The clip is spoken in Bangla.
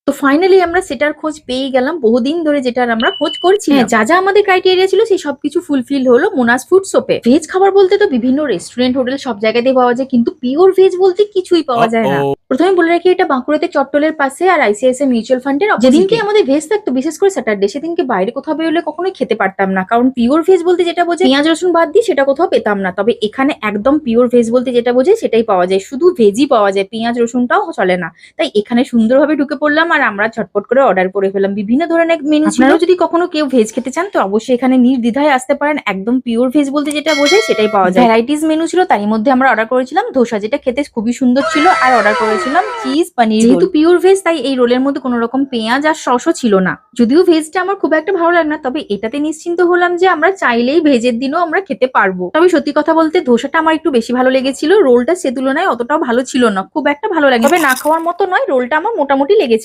তো ফাইনালি আমরা সেটার খোঁজ পেয়ে গেলাম, বহুদিন ধরে যেটার আমরা খোঁজ করছি। হ্যাঁ, যা যা আমাদের ক্রাইটেরিয়া ছিল সেই সবকিছু ফুলফিল হলো মোনাস ফুড সোপে। ভেজ খাবার বলতে তো বিভিন্ন রেস্টুরেন্ট, হোটেল সব জায়গাতেই পাওয়া যায়, কিন্তু পিওর ভেজ বলতে কিছুই পাওয়া যায় না। প্রথমে বলে রাখি, এটা বাঁকুড়াতে চট্টলের পাশে আর আইসিআইসিআই মিউচুয়াল ফান্ডের যেদিনকে আমাদের ভেজ থাকতো, বিশেষ করে স্যাটারডে, সেদিনকে বাইরে কোথাও বেরোলে কখনোই খেতে পারতাম না, কারণ পিওর ভেজ বলতে যেটা বোঝে পেঁয়াজ রসুন বাদ দিয়ে সেটা কোথাও পেতাম না। তবে এখানে একদম পিওর ভেজ বলতে যেটা বোঝে সেটাই পাওয়া যায়, শুধু ভেজই পাওয়া যায়, পেঁয়াজ রসুনটাও চলে না। তাই এখানে সুন্দরভাবে ঢুকে পড়লাম আর আমরা ঝটপট করে অর্ডার করে ফেললাম। বিভিন্ন ধরনের মেনু ছিল। আপনারাও যদি কখনো কেউ ভেজ খেতে চান তো অবশ্যই এখানে নির্দ্বিধায় আসতে পারেন, একদম পিওর ভেজ বলতে যেটা বোঝায় সেটাই পাওয়া যায়। ভ্যারাইটিস মেনু ছিল, তারই মধ্যে আমরা অর্ডার করেছিলাম ধোসা, যেটা খেতে খুবই সুন্দর ছিল, আর অর্ডার করেছিলাম চিজ পনির। যেহেতু পিওর ভেজ তাই এই রোলের মধ্যে কোনো রকম পেঁয়াজ আর সসও ছিল না। যদিও ভেজটা আমার খুব একটা ভালো লাগে না, তবে এটাতে নিশ্চিন্ত হলাম যে আমরা চাইলেই ভেজের দিনও আমরা খেতে পারবো। তবে সত্যি কথা বলতে ধোসাটা আমার একটু বেশি ভালো লেগেছিল, রোলটা সে তুলনায় অতটাও ভালো ছিল না, খুব একটা ভালো লাগে, তবে না খাওয়ার মতো নয়, রোলটা আমার মোটামুটি লেগেছে।